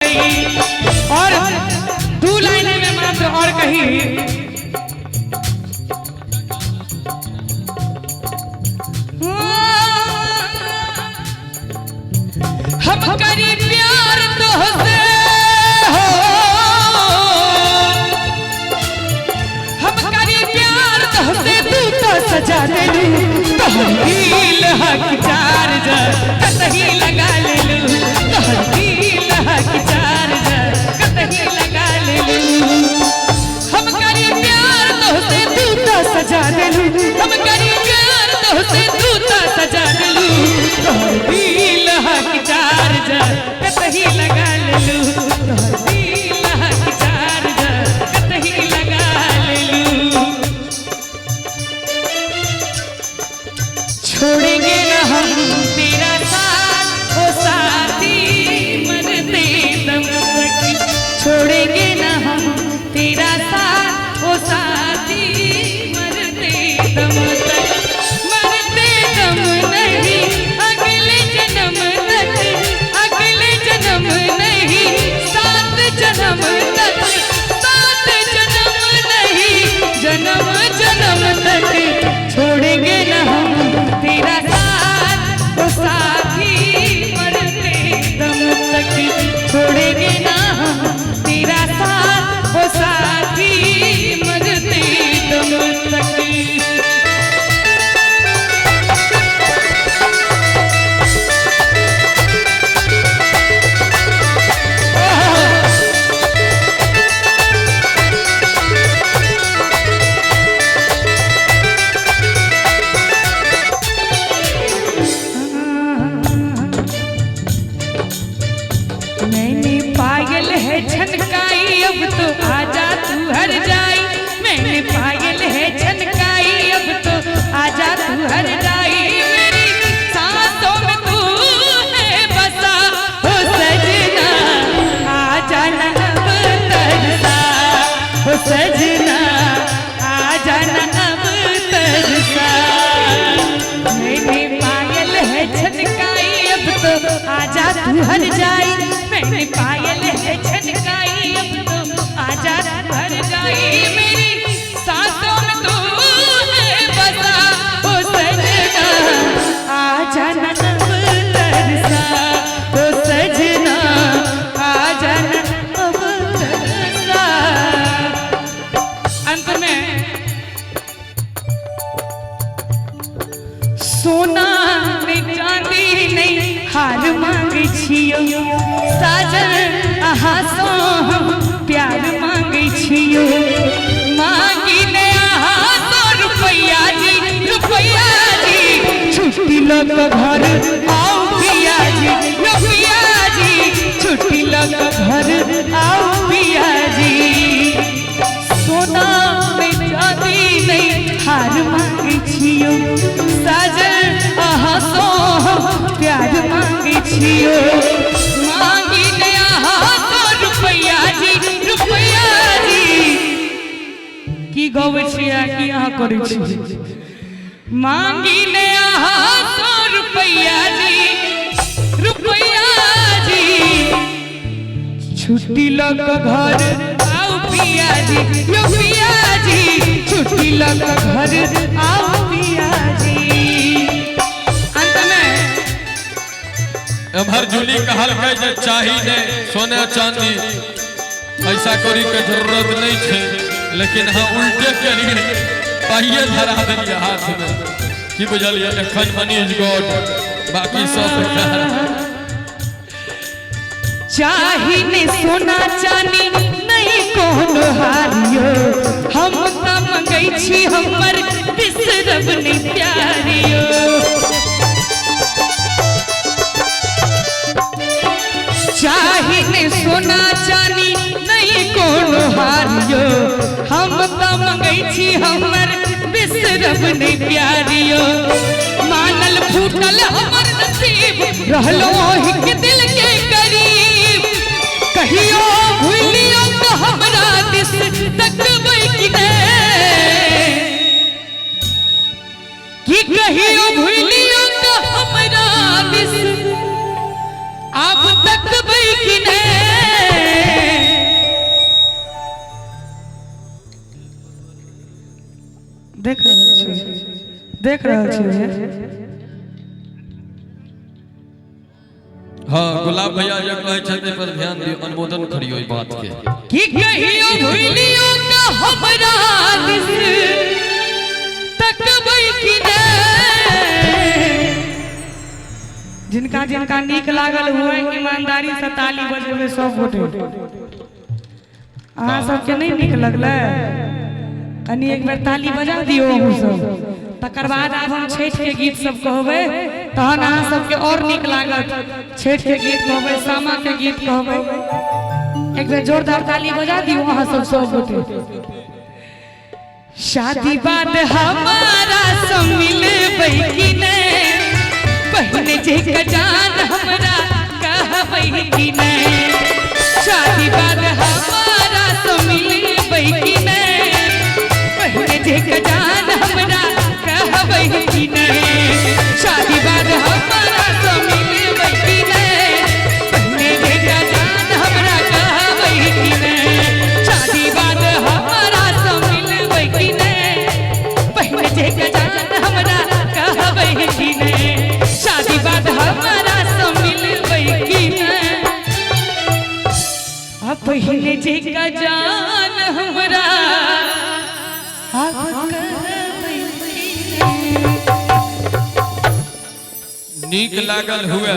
गई। और 2 लाइनें में मात्र और कही, हम करी प्यार तुझसे हो, हम करी प्यार तुझसे तू तो सजा दे लू, तहरील हक चार्ज कतही लगा ले लू, तहरील हक चार्ज कतही लगा ले लू। हम करी प्यार तुझसे तू तो सजा दे लू, हम करी प्यार तुझसे तू तो सजा दे लू, तहरील हक चार्ज कतही लगा ले लू, तहरील हक चार्ज कतही लगा ले लू। छोड़ेंगे न हम तेरा साथ ओ साथी मरते दम तक, छोड़ेंगे न हम तेरा साथ ओ साथी मरते दम तक, मरते दम नहीं अगले जन्म तक, अगले जन्म नहीं 7 जन्म तक, 7 जन्म नहीं जन्म जन्म तक, छोड़ेंगे न हम तेरा साथ ओ साथी मरते दम तक, छोड़ेंगे ना हम तेरा साथ ओ साथी मरते दम तक। मैंने पायल है छनकाई अब तो आजा तू हर जाई, मैंने पायल है छनकाई अब तो आजा तू हर जाई, मेरी सांसों में तू है बसा हो सजना, आजा न अब तरसा हो सजना, आजा न अब तरसा। मैंने पायल है छनकाई अब तो आजा तू हर जाई, मैंने पायल है छनकाई अब तो आजा तू हर जाई, मेरी सांसों में तू है बसा हो सजना, आजा न अब तरसा हो सजना, आजा न अब तरसा। अंत में सोना में चांदी नहीं हार मांगे छियो, साजन आहासो हम प्यार मांगे छियो, मांगी ने आहासो रुपया जी छुट्टी लग घर आओ पिया जी, छुट्टी लग घर आओ पिया जी। सोना में चांदी नहीं हार मांगे छियो, साजन आहासो हम प्यार मांगे छियो, मांगी नया हाथ रुपया जी की गवे छिया की यहाँ करे छी, मांगी नया हाथ रुपया जी छुट्टी लग घर आओ पिया जी, छुट्टी लग घर आओ पिया जी। अंत में हर जुली कहल है जे चाही ने सोना चांदी ऐसा करी के जरूरत नहीं छे, लेकिन हाँ उल्टे करिए पहिए धरा दिए हाथ में की बुझलिए, एखन मनी इज गॉड बाकी सब चाही ने सोना चांदी नहीं कोनो हारियो, हम त मंगई छी हमर बिसरब नहीं प्यारियो, चाही ने सोना चांदी नहीं कोनो हारियो, हम त मंगई छी हमर बिसरब नहीं प्यारियो, मानल फूटल हमर नसीब रहलो हिक दिल के करीब, कहियो भूलियो तो हमरा दिस तकबै कि कहियो भूलियो तो हमरा दिस आप तकबै कि देख रहल छियै। हाँ गुलाब भैया जे कहै छथिन पर ध्यान दियो, अनुमोदन करियो ई बात के कि कहियो भूलियो का हमरा दिस तकबै कि नहीं। जिनका जिनका नीक लागल हुए ईमानदारी से ताली बजेबे सब गोटे। अहाँ सबके नहीं नीक लगलै कनी एक बेर ताली बजा दियो अहूँ सब। तकर बाद आब हम छठ के गीत सब कहबै, तहन अहाँ सबके और नीक लागत। छठ के गीत कहबै, सामा के गीत कहबै। एक बेर जोरदार ताली बजा दियो अहाँ सब गोटे। शादी बाद हमारा सब मिलबै कि नहीं, बहिन जे का जान हमरा कहबै कि नहीं। शादी बाद हमारा सब मिलबै कि नहीं, बहिन जे का जान हमरा कहबै कि नहीं। शादी बाद हमारा सब मिलबै कि नहीं, बहिन जे का जान हमरा कहबै कि नहीं। शादी बाद हमारा सब मिलबै कि नहीं, बहिन जे का जान हमरा कहबै कि नहीं। शादी बाद हमारा सब मिलबै कि नहीं, अब बहिन जे का जान हमरा नीक लागल हुए